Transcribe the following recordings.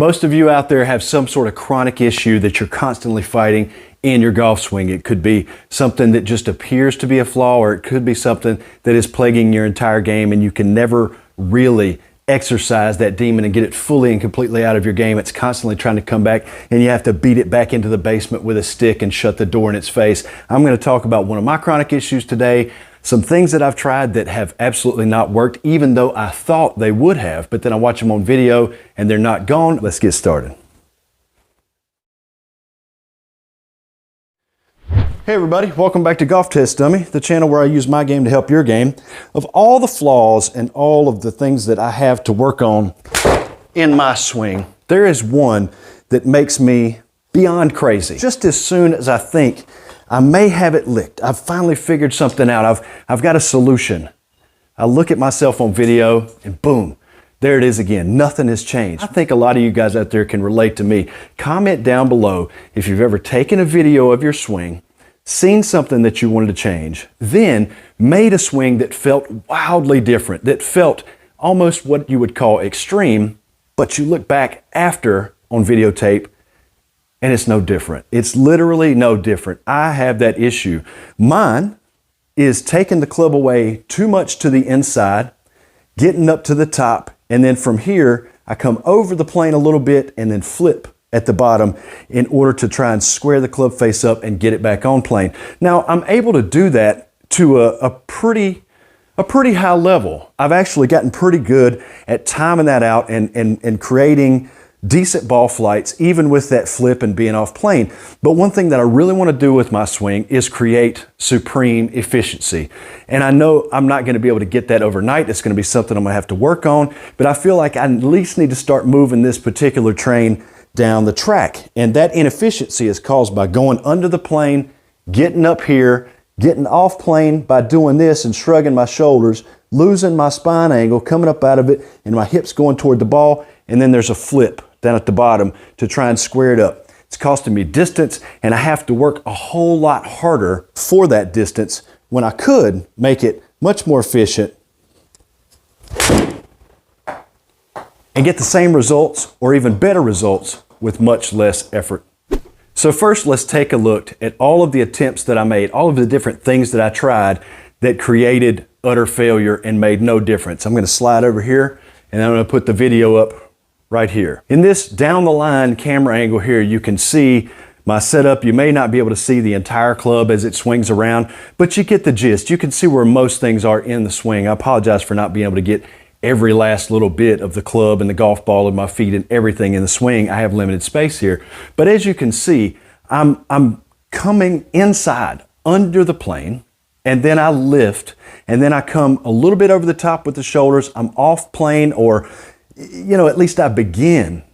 Most of you out there have some sort of chronic issue that you're constantly fighting in your golf swing. It could be something that just appears to be a flaw, or it could be something that is plaguing your entire game and you can never really exercise that demon and get it fully and completely out of your game. It's constantly trying to come back and you have to beat it back into the basement with a stick and shut the door in its face. I'm going to talk about one of my chronic issues today. Some things that I've tried that have absolutely not worked, even though I thought they would have, but then I watch them on video and they're not gone. Let's get started. Hey everybody, welcome back to Golf Test Dummy, the channel where I use my game to help your game. Of all the flaws and all of the things that I have to work on in my swing, there is one that makes me beyond crazy. Just as soon as I think I may have it licked, I've finally figured something out, I've got a solution, I look at myself on video and boom, there it is again. Nothing has changed. I think a lot of you guys out there can relate to me. Comment down below if you've ever taken a video of your swing, seen something that you wanted to change, then made a swing that felt wildly different, that felt almost what you would call extreme, but you look back after on videotape and it's no different. It's literally no different. I have that issue. Mine is taking the club away too much to the inside, getting up to the top, and then from here, I come over the plane a little bit and then flip at the bottom in order to try and square the club face up and get it back on plane. Now, I'm able to do that to a pretty high level. I've actually gotten pretty good at timing that out and creating decent ball flights, even with that flip and being off plane. But one thing that I really want to do with my swing is create supreme efficiency. And I know I'm not going to be able to get that overnight. It's going to be something I'm going to have to work on, but I feel like I at least need to start moving this particular train down the track. And that inefficiency is caused by going under the plane, getting up here, getting off plane by doing this and shrugging my shoulders, losing my spine angle, coming up out of it, and my hips going toward the ball, and then there's a flip down at the bottom to try and square it up. It's costing me distance, and I have to work a whole lot harder for that distance when I could make it much more efficient and get the same results or even better results with much less effort. So first, let's take a look at all of the attempts that I made, all of the different things that I tried that created utter failure and made no difference. I'm going to slide over here and I'm going to put the video up right here. In this down the line camera angle here, you can see my setup. You may not be able to see the entire club as it swings around, but you get the gist. You can see where most things are in the swing. I apologize for not being able to get every last little bit of the club and the golf ball and my feet and everything in the swing. I have limited space here. But as you can see, I'm coming inside under the plane, and then I lift, and then I come a little bit over the top with the shoulders. I'm off plane, or, you know, at least I begin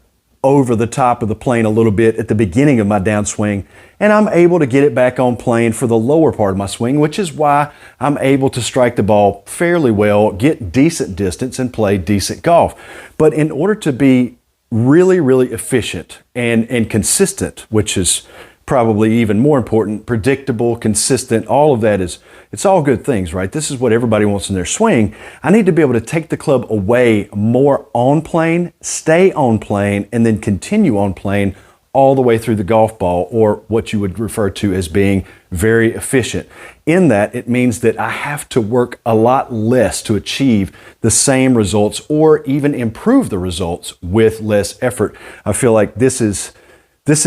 over the top of the plane a little bit at the beginning of my downswing, and I'm able to get it back on plane for the lower part of my swing, which is why I'm able to strike the ball fairly well, get decent distance, and play decent golf. But in order to be really, really efficient and consistent, which is probably even more important, predictable, consistent, all of that it's all good things, right? This is what everybody wants in their swing. I need to be able to take the club away more on plane, stay on plane, and then continue on plane all the way through the golf ball, or what you would refer to as being very efficient. In that, it means that I have to work a lot less to achieve the same results or even improve the results with less effort. I feel like this is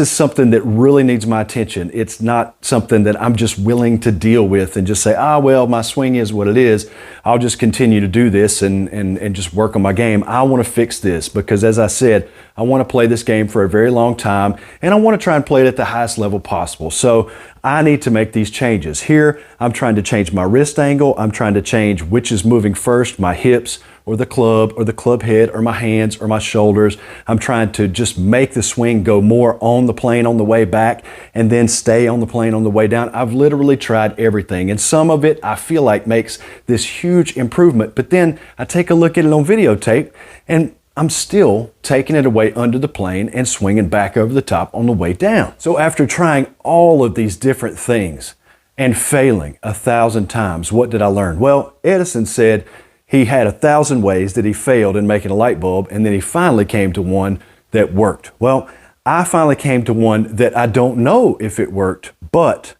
something that really needs my attention. It's not something that I'm just willing to deal with and just say, well, my swing is what it is. I'll just continue to do this and just work on my game. I want to fix this because, as I said, I want to play this game for a very long time, and I want to try and play it at the highest level possible. So I need to make these changes. Here, I'm trying to change my wrist angle. I'm trying to change which is moving first, my hips or the club head or my hands or my shoulders. I'm trying to just make the swing go more on the plane on the way back and then stay on the plane on the way down. I've literally tried everything, and some of it I feel like makes this huge improvement, but then I take a look at it on videotape and I'm still taking it away under the plane and swinging back over the top on the way down. So after trying all of these different things and failing 1,000 times, what did I learn? Well, Edison said he had 1,000 ways that he failed in making a light bulb, and then he finally came to one that worked. Well, I finally came to one that I don't know if it worked, but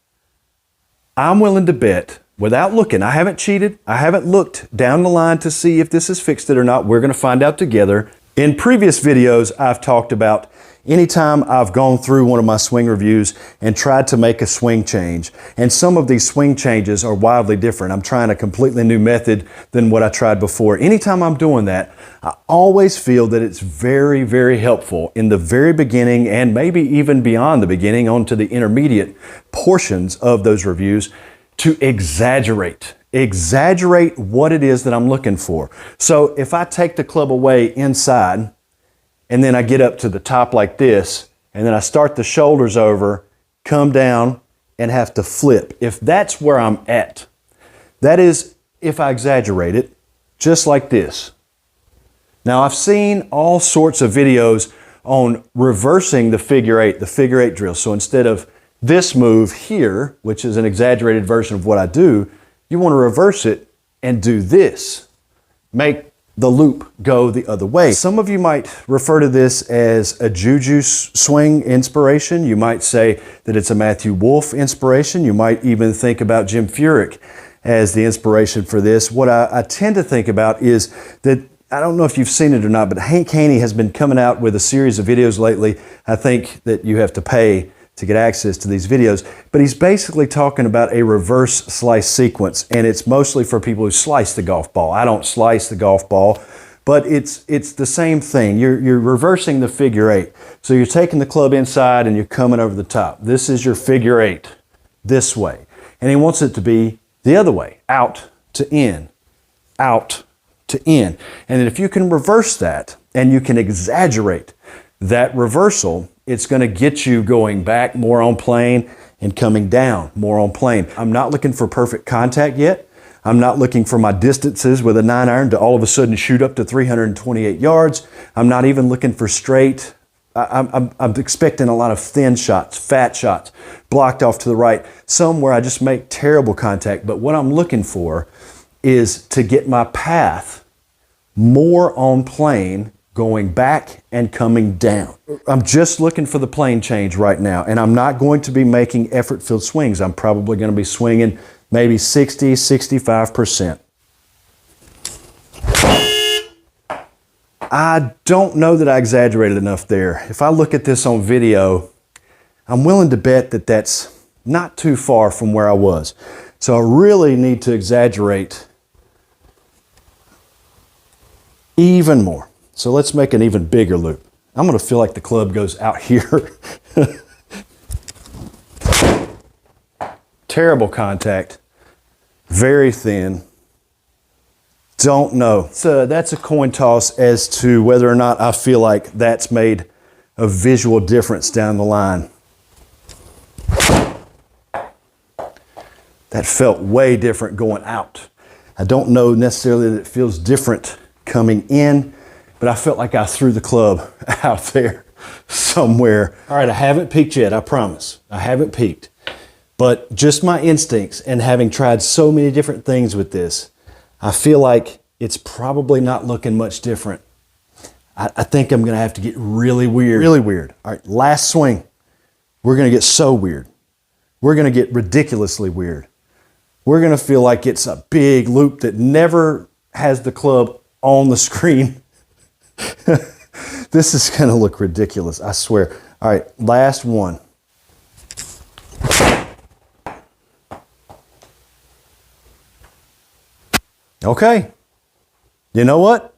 I'm willing to bet, without looking, I haven't cheated, I haven't looked down the line to see if this has fixed it or not. We're going to find out together. In previous videos, I've talked about anytime I've gone through one of my swing reviews and tried to make a swing change, and some of these swing changes are wildly different. I'm trying a completely new method than what I tried before. Anytime I'm doing that, I always feel that it's very, very helpful in the very beginning and maybe even beyond the beginning onto the intermediate portions of those reviews to exaggerate what it is that I'm looking for. So if I take the club away inside and then I get up to the top like this, and then I start the shoulders over, come down, and have to flip. If that's where I'm at, that is if I exaggerate it, just like this. Now I've seen all sorts of videos on reversing the figure eight drill. So instead of this move here, which is an exaggerated version of what I do, you want to reverse it and do this. Make the loop go the other way. Some of you might refer to this as a Juju swing inspiration. You might say that it's a Matthew Wolff inspiration. You might even think about Jim Furyk as the inspiration for this. What I tend to think about is that, I don't know if you've seen it or not, but Hank Haney has been coming out with a series of videos lately. I think that you have to pay to get access to these videos, but he's basically talking about a reverse slice sequence, and it's mostly for people who slice the golf ball. I don't slice the golf ball, but it's the same thing. You're reversing the figure eight. So you're taking the club inside and you're coming over the top. This is your figure eight, this way. And he wants it to be the other way, out to in, out to in. And if you can reverse that and you can exaggerate that reversal, it's going to get you going back more on plane and coming down more on plane. I'm not looking for perfect contact yet. I'm not looking for my distances with a 9-iron to all of a sudden shoot up to 328 yards. I'm not even looking for straight. I'm expecting a lot of thin shots, fat shots, blocked off to the right, some where I just make terrible contact. But what I'm looking for is to get my path more on plane, going back and coming down. I'm just looking for the plane change right now, and I'm not going to be making effort-filled swings. I'm probably going to be swinging maybe 60, 65%. I don't know that I exaggerated enough there. If I look at this on video, I'm willing to bet that that's not too far from where I was. So I really need to exaggerate even more. So let's make an even bigger loop. I'm going to feel like the club goes out here. Terrible contact. Very thin. Don't know. So that's a coin toss as to whether or not I feel like that's made a visual difference down the line. That felt way different going out. I don't know necessarily that it feels different coming in, but I felt like I threw the club out there somewhere. All right, I haven't peaked yet, I promise. I haven't peaked. But just my instincts and having tried so many different things with this, I feel like it's probably not looking much different. I think I'm gonna have to get really weird. Really weird. All right, last swing. We're gonna get so weird. We're gonna get ridiculously weird. We're gonna feel like it's a big loop that never has the club on the screen. This is going to look ridiculous, I swear. All right, last one. Okay. You know what?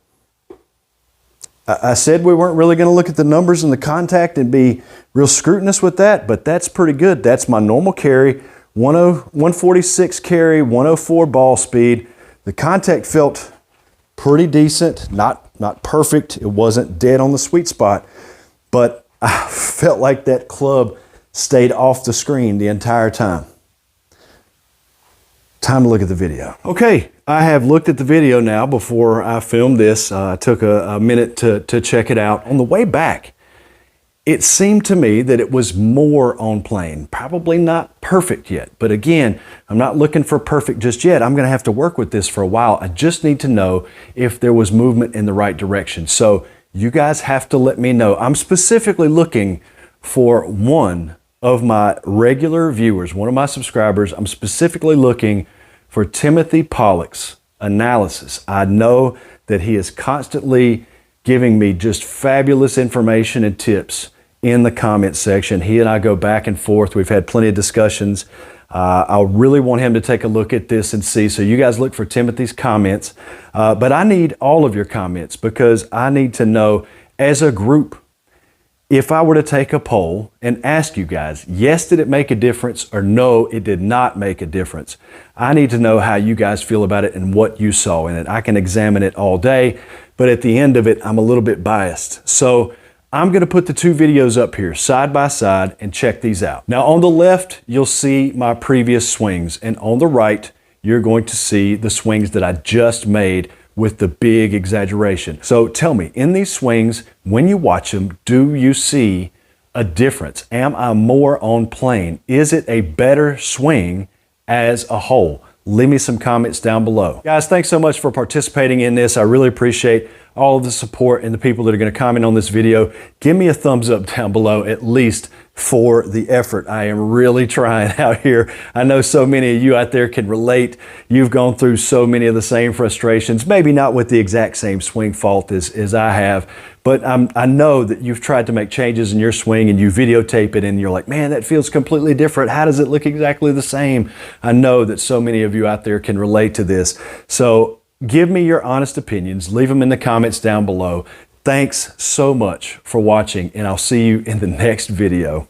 I said we weren't really going to look at the numbers and the contact and be real scrutinous with that, but that's pretty good. That's my normal carry, 146 carry, 104 ball speed. The contact felt pretty decent, not perfect. It wasn't dead on the sweet spot, but I felt like that club stayed off the screen the entire time. Time to look at the video. Okay, I have looked at the video now before I filmed this. I took a minute to check it out. On the way back, it seemed to me that it was more on plane. Probably not perfect yet, but again, I'm not looking for perfect just yet. I'm gonna have to work with this for a while. I just need to know if there was movement in the right direction. So you guys have to let me know. I'm specifically looking for one of my regular viewers, one of my subscribers. I'm specifically looking for Timothy Pollock's analysis. I know that he is constantly giving me just fabulous information and tips in the comment section. He and I go back and forth. We've had plenty of discussions. I really want him to take a look at this and see. So you guys look for Timothy's comments. But I need all of your comments because I need to know as a group, if I were to take a poll and ask you guys, yes, did it make a difference, or no, it did not make a difference? I need to know how you guys feel about it and what you saw in it. I can examine it all day, but at the end of it, I'm a little bit biased. So I'm going to put the two videos up here side by side and check these out. Now on the left, you'll see my previous swings, and on the right, you're going to see the swings that I just made with the big exaggeration. So tell me, in these swings, when you watch them, do you see a difference? Am I more on plane? Is it a better swing as a whole? Leave me some comments down below. Guys, thanks so much for participating in this. I really appreciate all of the support and the people that are going to comment on this video. Give me a thumbs up down below, at least for the effort. I am really trying out here. I know so many of you out there can relate. You've gone through so many of the same frustrations, maybe not with the exact same swing fault as I have, but I know that you've tried to make changes in your swing and you videotape it and you're like, man, that feels completely different. How does it look exactly the same? I know that so many of you out there can relate to this. So give me your honest opinions. Leave them in the comments down below. Thanks so much for watching, and I'll see you in the next video.